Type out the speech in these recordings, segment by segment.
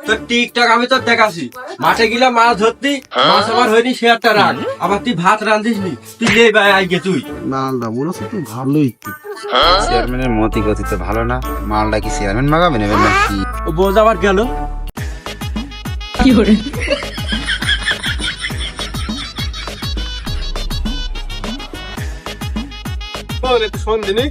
তোর টিকটক আমি তোর দেখাছি, মাঠে গিলা মাছ ধরতি, মাছ আমার হয়নি সে একটা রাগ, আবার তুই ভাত রাঁধিস নি, তুই লে ভাই আইগে তুই। মালটা মনে হচ্ছে তুই ভালোই। চেয়ারম্যানের মতি গতি তো ভালো না, মালটা কি চেয়ারম্যান মাগাবে নেবেন নাকি? ও বোঝ আবার গেল। শোন দিনি,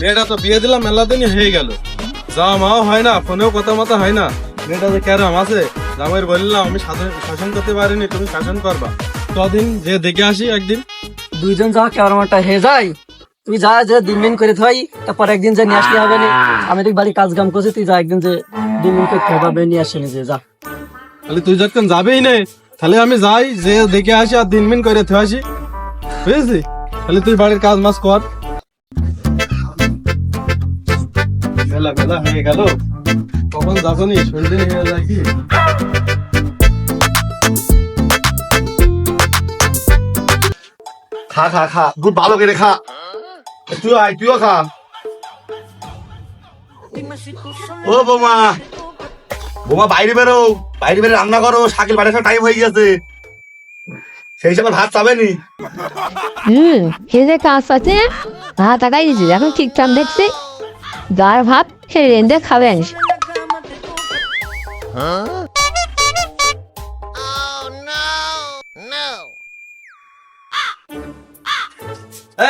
মেয়েটা তো বিয়ে দিলাম মেলা দিনই হয়ে গেল, যা মাও হয় না, ফোনেও কথা মতো হয় না। মেয়েটা যে কেরাম আছে, জামাইয়ের বললাম আমি শাসন করতে পারিনি, তুমি শাসন করবা। কদিন যে দেখে আসি একদিন। দুইজন যা কেমনটা হয়ে যায়, তুই যা যে দিন করে থাই, তারপর একদিন যে নিয়ে আসলে হবে না। আমি তো বাড়ি কাজ কাম করছি, তুই যা একদিন যে দিন করতে হবে, নিয়ে আসে নিজে যা। তাহলে তুই যখন যাবেই নেই, তাহলে আমি যাই, যে দেখে আসি আর দিন করে থে আসি, বুঝেছি? তাহলে তুই বাড়ির কাজ মাস কর। বেলা বেলা হয়ে গেল, কখন যাবনি, সন্ধ্যে হয়ে যায় কি? খা খা খা, খুব ভালো করে খা। তুই আয়, তুইও খা। ও বৌমা, বৌমা বাইরে বেরো, বাইরে বেরো রান্না করো, শাকিল বাড়ি আসার টাইম হয়ে গেছে, সেই হিসাবে ভাত চাবেনি। খেয়ে কাজ আছে, ভাত আগাই দিচ্ছি, এখন ঠিকঠাক দেখছি, যার ভাত সে রেঁধে খাবেন।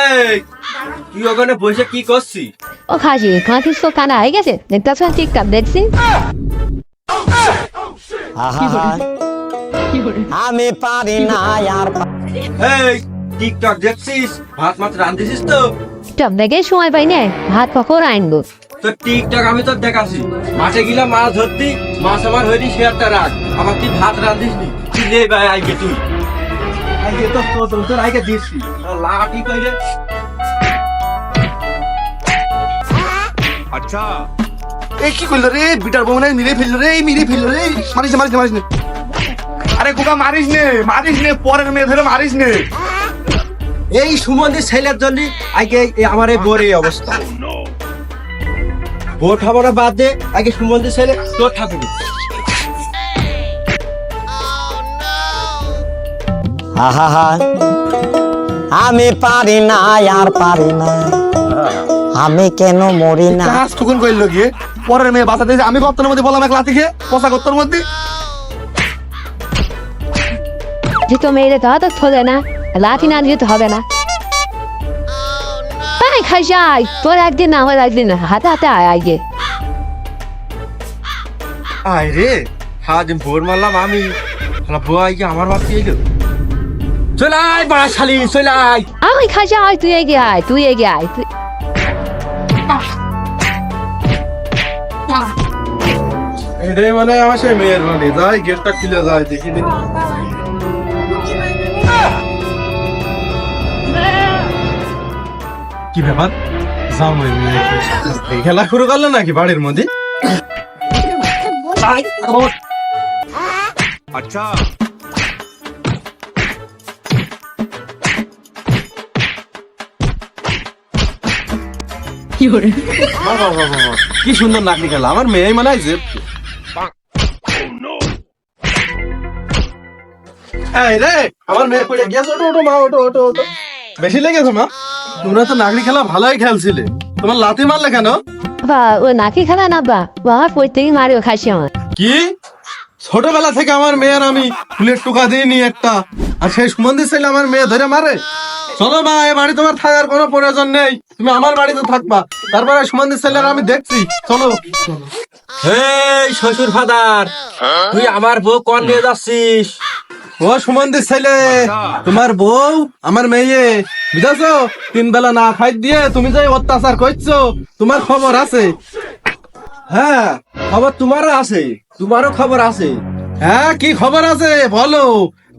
এই তুই ওখানে বসে কি করছিস? ও খাসি খাঁচিস তো কানা হয়ে গেছে, দেখতে ঠিকঠাক দেখছি। আমি পারি না আর। এই টিকটক দেখছিস, ভাত মাছ রাঁধিস তো? টপ দেখে সময় পাই না, ভাত কখন আনবো? তোর টিকটক আমি তোর দেখাছি, মাঠে গিলা মাছ ধরতি, মাছ আমার হয়নি সে একটা রাগ, আবার তুই ভাত রাঁধিস নি, তুই লে ভাই আইগে তুই। আইগে তো তোর আইগে দিচ্ছি লাঠি কইরে। আচ্ছা এই কি করলো রে, বিটার বউ নাই মিরে ফেললো রে, মিরে ফেললো রে, মারিস মারিস মারিস নে। আরে কোকা মারিস নে, পরের মেয়ে ধরে মারিস নে। এই সুমন্দির ছেলের জন্য আগে আমার এই বোর এই অবস্থা। বোর খাবারটা বাদ দে, আগে সুমন্দির ছেলে তোর ঠাকুর। আমি পারি না আর পারি না, আমি কেন মরি না। কাজ টুকুন করলো গিয়ে, পরের মেয়ে বাঁচাতে আমি গর্তের মধ্যে বললাম এক লাথি খেয়ে, পচা গর্তের মধ্যে। যেহেতু মেয়েদের তো হাতে থোলে না, লাঠি না দিয়ে তো হবে না। তাই খাই যাই, তোর একদিন না হলে একদিন হাতে হাতে আয় আগে। আয় রে, সারাদিন ভোর মারলাম আমি, বউ আইগে আমার বাপি এলো। চলে আয় বাড়া শালি, চলে আয়। আমি খাই যাই, তুই এগিয়ে আয়, তুই এগিয়ে আয়। এটাই মানে আমার সেই মেয়ের বাড়ি, যাই গেটটা খুলে যায়, দেখি দেখি। কি ব্যাপার, যাও খেলা শুরু করলো নাকি বাড়ির মধ্যে? আচ্ছা কি সুন্দর নাকনি খেলা, আমার মেয়ে মানে যে এই রে, আমার মেয়ে পড়ে গেছে, ওটো ওটো মা, ওটো ওটো ওটো। বেশি লেগেছে মা? তোমরা তো নাগরি খেলা ভালোই খেলছিলে, তোমার লাথি মারলে কেন? বা ও নাকি খেলা না, বা বাবা প্রত্যেকই মারিও খাইছি আমার। কি ছোটবেলা থেকে আমার মেয়ের আমি ফুলের টুকা দিইনি একটা, আর সেই সুমন্দির ছেলে আমার মেয়ে ধরে মারে? চলো মা, এ বাড়ি তোমার থাকার কোনো প্রয়োজন নেই, তুমি আমার বাড়িতে থাকবা, তারপরে সুমন্দির ছেলের আমি দেখছি। চলো। এই শ্বশুর ফাদার, তুই আমার বউ কোন নিয়ে যাচ্ছিস? ও সুমন্দির ছেলে, তোমার বউ আমার মেয়ে, বুঝাছো? 3 বেলা না খাই দিয়ে তুমি যে অত্যাচার করছো, তোমার খবর আছে? হ্যাঁ খবর তোমারও আছে, তোমারও খবর আছে। হ্যাঁ কি খবর আছে বলো,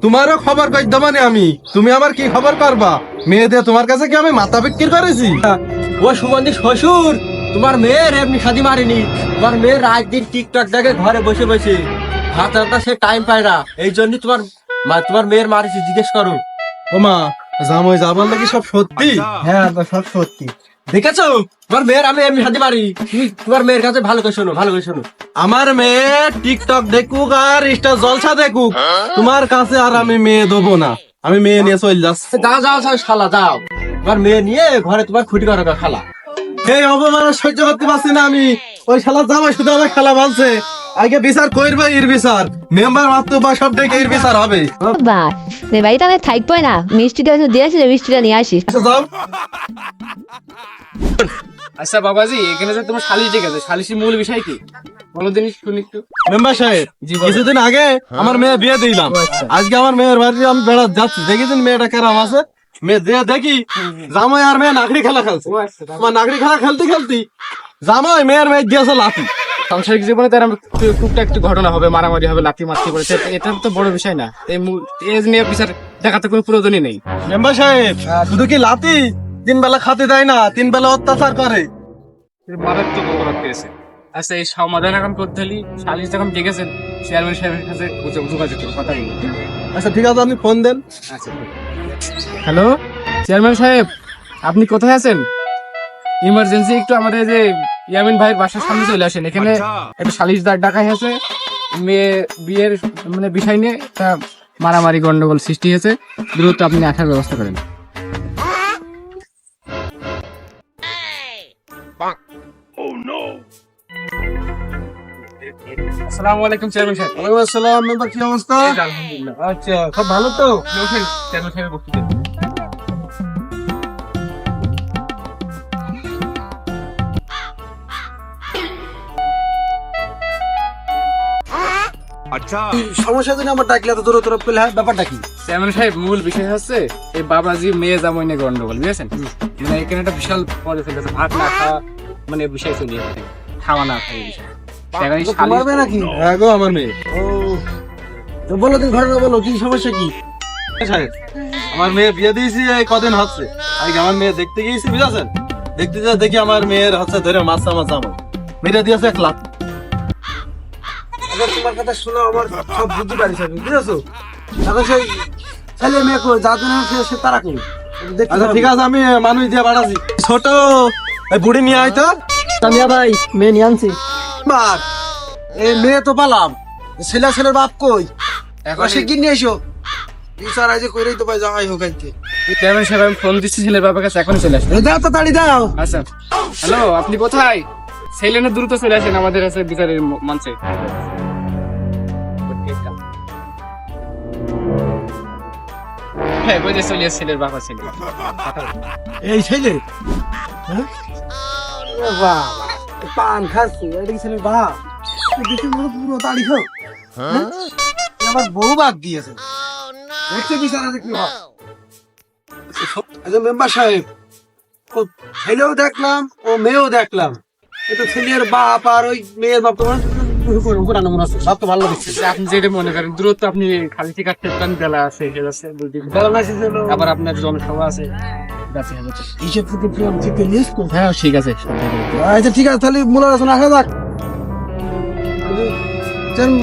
তোমারও খবর কই দেবানি আমি, তুমি আমার কি খবর করবা? মেয়ে দিয়ে তোমার কাছে কি আমি মাথা বিক্রি করেছি? ও সুমন্দির শ্বশুর, তোমার মেয়ের এমনি শাদি মারিনি, তোমার মেয়ের রাত দিন টিকটক দেখে ঘরে বসে বসে ভাত রান্না সে টাইম পায় না, এই জন্য তোমার মেয়ের মারিছি, জিজ্ঞেস করো। ও মা, জামাই যা বললে কি সব সত্যি? হ্যাঁ সব সত্যি। দেখেছো তোমার মেয়ের আমি এমনি সাথে পারি, তুমি তোমার মেয়ের কাছে ভালো করে শোনো, ভালো করে শোনো। আমার মেয়ে টিকটক দেখুক আর ইনস্টা জলসা দেখুক, তোমার কাছে আর আমি মেয়ে দেবো না। আমি মেয়ে নিয়ে চলে যাচ্ছি। যাও যাও যাও শালা যাও, তোমার মেয়ে নিয়ে ঘরে তোমার খুঁটি করো খালা। এই অপমান সহ্য করতে পারছি না আমি। ওই শালা জামাই শুধু আমার খেলা বলছে, আগে বিচার করবে, এর বিচার মেম্বার মাত্র বা সব ডেকে এর বিচার হবে। বা বাড়িতে আমি থাকবো না, মিষ্টিটা দিয়েছি, মিষ্টিটা নিয়ে আসিস। আচ্ছা, যাও। আচ্ছা বাবাজি, এখানে যে তোমার শালিশ ডেকেছে, শালিশের মূল বিষয় কি বলো দিন শুনি একটু। মেম্বার সাহেব, কিছুদিন আগে আমার মেয়ে বিয়ে দিলাম। আজকে আমার মেয়ের বাড়ি আমি বেড়াত যাচ্ছি, দেখেছেন মেয়েটা কেরাম আছে। মেয়ে দেখি জামাই আর মেয়ে নাগরি খেলা খেলছে। আমার নাগরি খেলা খেলতে খেলতে জামাই মেয়ের মেয়ে দিয়েছে লাথি। সাংসারিক জীবনে তার টুকটাক একটু ঘটনা হবে, মারামারি হবে, লাথি মারতে পড়েছে, এটা তো বড় বিষয় না। এই নিয়ে বিচার দেখাতে কোনো প্রয়োজনই নেই। মেম্বার সাহেব, শুধু কি লাথি, 3 বেলা খাতে দেয় না, 3 বেলা অত্যাচার করে। মারাত্মক অপরাধ করেছে। আচ্ছা, এই সমাধান এখন করতে হলে শালিশ যখন ডেকেছেন, চেয়ারম্যান সাহেবের কাছে যোগাযোগ করুন, কথা বলুন। আচ্ছা ঠিক আছে, আপনি ফোন দেন। আচ্ছা, হ্যালো চেয়ারম্যান সাহেব, আপনি কোথায় আছেন? ইমার্জেন্সি একটু আমাদের যে ইয়ামিন ভাইয়ের বাসার সামনে চলে আসেন। এখানে একটা সালিশদার ডাকা হয়েছে, মেয়ে বিয়ের মানে বিষয় নিয়ে একটা মারামারি গন্ডগোল সৃষ্টি হয়েছে, দ্রুত আপনি আসার ব্যবস্থা করেন। আসসালামু আলাইকুম চেয়ারম্যান সাহেব। ওয়ালাইকুম আসসালাম। মেম্বার কি অবস্থা? আলহামদুলিল্লাহ। আচ্ছা, সব ভালো তো? চেয়ারম্যান সাহেবের বক্তব্য। সমস্যা জন্য আমার ডাকলে এত দূর তরফ করলে হয়, ব্যাপারটা কি? চেয়ারম্যান সাহেব, মূল বিষয় হচ্ছে এই বাবাজি মেয়ে জামাই নিয়ে গন্ডগোল, বুঝেছেন? মানে এখানে একটা বিশাল পদে ফেলেছে, ভাত না খাওয়া মানে বিষয় চলে যাচ্ছে, খাওয়া না খাওয়া বিষয়। এখন এই তোমার শালিশ- মেয়ে নাকি? হ্যাঁ গো, আমার মেয়ে। ও, তো বলো তুমি ঘটনা বলো, কি সমস্যা কি? সাহেব, আমার মেয়ে বিয়ে দিয়েছি এই কদিন হচ্ছে। আজকে আমার মেয়ে দেখতে গিয়েছি, বুঝেছেন? দেখতে যা দেখি আমার মেয়ের হচ্ছে ধরে মাছ আমার মেরে দিয়েছে 1 লাখ। আচ্ছা, তোমার কথা শোনো, আমার সব বুঝতে পারিস আমি, বুঝেছো? এখন সেই ছেলে মেয়ে কই, যার জন্য সে তারা কই। আচ্ছা ঠিক আছে, আমি মানুষ দিয়ে বাড়াচ্ছি। ছোট এই বুড়ি নিয়ে আইতো। তামিয়া ভাই, মেয়ে নিয়ে আনছি। বাপ, এই মেয়ে তো পালাম, ছেলের বাপ কই? এখন সে কি নিয়ে এসো, বিচার আজ করেই তো পাই, জামাই হোক আনতে। চেয়ারম্যান সাহেব, আমি ফোন দিচ্ছি ছেলের বাবার কাছে, এখনই চলে আসেন। দাও তো, তাড়ি দাও। আচ্ছা, হ্যালো, আপনি কোথায়? ছেলে না দ্রুত চলে আসেন আমাদের কাছে বিচারের মঞ্চে। হ্যাঁ, বুঝে চলে আসছে ছেলের বাবা ছেলে। এই ছেলে, হ্যাঁ? এ বাবা, এ পান খাচ্ছে, এটা কি ছেলের বাপ? এ দেখে মনে হয় পুরো তাড়ি খাও। হ্যাঁ? এ আমার বউ বাদ দিয়েছে, দেখছে বিচার আজ কি হয়। আচ্ছা মেম্বার সাহেব, ও ছেলেও দেখলাম, ও মেয়েও দেখলাম, এটা ছেলের বাপ আর ওই মেয়ের বাপ তো উপরানো মনে হচ্ছে, সব তো ভালো লাগছে। আপনি যেটা মনে করেন, দ্রুত আপনি খালি টিকাট পেতেন, বেলা আছে, হয়ে যাচ্ছে, ভালো লাগছে ছিল। আবার আপনার জনসভা আছে, যাচ্ছে, হয়ে যাচ্ছে। হিসেব থেকে প্রিয়ম থেকে নিয়ে এসো। হ্যাঁ ঠিক আছে। আচ্ছা ঠিক আছে, তাহলে মূল আলোচনা আসা যাক।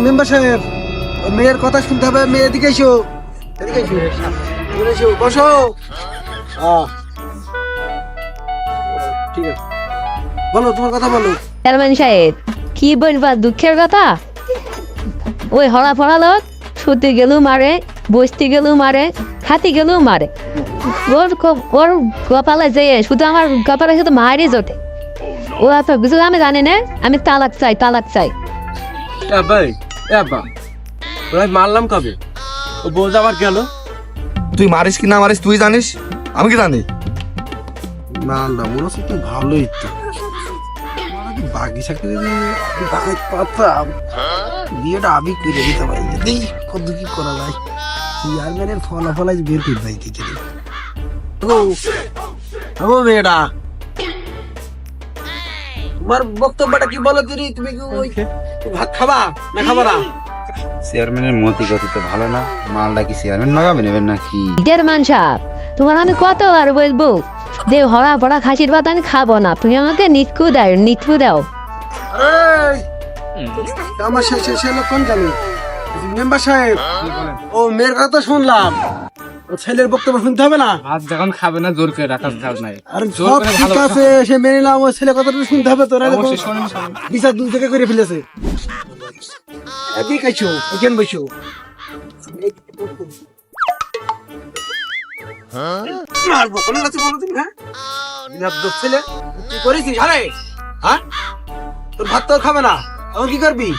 মেম্বার সাহেব, ওই মেয়ের কথা শুনতে হবে, মেয়ে এদিকে এসো, এদিকে এসো, এদিকে এসো, বসো। ঠিক আছে, বলো তোমার কথা বলো। চেয়ারম্যান সাহেব, কি বলবা দুঃখের কথা? ওই হলা ফলা লোক শুতে গেলেও মারে, বসতে গেলেও মারে, খাতে গেলেও মারে। ওর কপালে যে শুধু আমার কপালে শুধু মারি জোটে। ও এত কিছু আমি জানি না, আমি তালাক চাই, তালাক চাই। ভাই, আব্বা, ওরা মারলাম কবে? ও বউ আবার গেল। তুই মারিস কি না মারিস তুই জানিস, আমি কি জানি? না না, মনে হচ্ছে তুই ভালোই তো বাগিচাকে যদি বাগাইতে পারতাম, বিয়েটা আমি করে দিতে পারি। দেখি কত কি করা যায়, চেয়ারম্যানের ফলাফল আজ বের করে দেয় কি করে। ও মেয়েটা, তোমার বক্তব্যটা কি বলো দিদি? তুমি কি ওই ভাত খাবা না খাবা না? চেয়ারম্যানের মতি গতি তো ভালো না, মালটা কি চেয়ারম্যান মাগাবে নেবেন নাকি? চেয়ারম্যান সাহেব, তোমার আমি কতবার বলবো যে হরা পড়া খাসির ভাত আমি খাবো না, তুমি আমাকে নিটকু দাও, নিটকু দাও। আমার শেষে কোন জানি মেম্বার সাহেব, ও মেয়ের কথা তো শুনলাম, ও ছেলের বক্তব্য শুনতে হবে না? ভাত যখন খাবে না জোর করে রাখার কাজ নাই। আর জোর সব করে ঠিক ভালোবাসা। আছে, সে মেনে নিলাম, ও ছেলে কথাটা শুনতে হবে তোরা। অবশ্যই শোনেন, শোনেন। বিচার দূর থেকে করে ফেলেছে। একই খাইছো, এখানে বসো। মারবো, কোনো কাছে বলো তুমি, হ্যাঁ? বিয়াদ্দপ ছেলে, কি করেছিস? আরে, হ্যাঁ? তোর ভাত তো খাবে না, এখন কি করবি?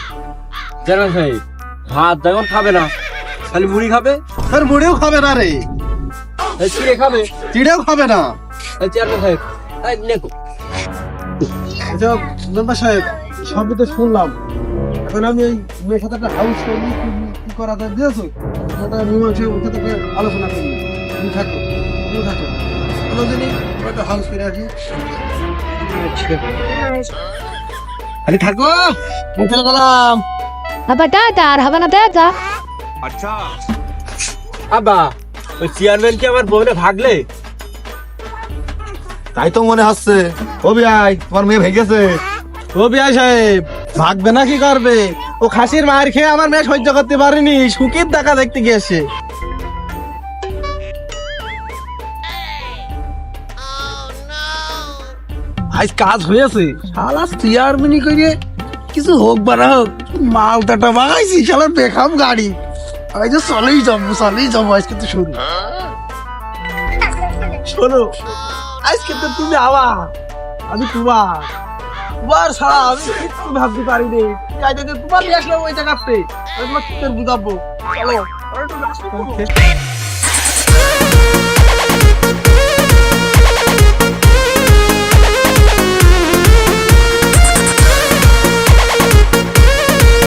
চেয়ারম্যান সাহেব ভাত যখন খাবে না খালি মুড়ি খাবে, তোর মুড়েও খাবে না রে, এই চিড়ে খাবে। চিড়েও খাবে না। এই চেয়ারম্যান সাহেব এই নেকো। আচ্ছা মেম্বার সাহেব, সবই তো শুনলাম, এখন আমি এই মেয়ের সাথে একটা হাউস করবি, কি করা যায় দিয়েছো? ওটা মীমাংসা ওর সাথে একটা আলোচনা করবি। তুমি থাকো, তুমি থাকো, কোনো দিনই একটা হাউস করে আসি। আরে থাকো, আমি চলে গেলাম। আবার টাটা, আর হবে না টাটা। আব্বা ওই চেয়ারম্যান কি আমার বউনে ভাগলে? তাই তো মনে হচ্ছে। ও বিয়াই, তোমার মেয়ে ভেগেছে। ও বিআই সাহেব, ভাগবে না কি করবে? ও খাসির মার খেয়ে আমার মেয়ে সহ্য করতে পারেনি, সুখীর দেখা দেখতে গিয়েছে। আজ কাজ হয়েছে, শালা চেয়ারম্যানি করে কিছু হোক বা না হোক, মালটাটা বাগাইছি শালা বেখাম গাড়ি। আমি যে চলেই যাবো আজকে তো শুরু। শোনো, আজকে তো তুমি আবার, আমি তোমার ছাড়া আমি কিচ্ছু ভাবতে পারিনি। তোমার নিয়ে আসলাম ওই জায়গাতে, আমি তোমার বুঝাবো। চলো।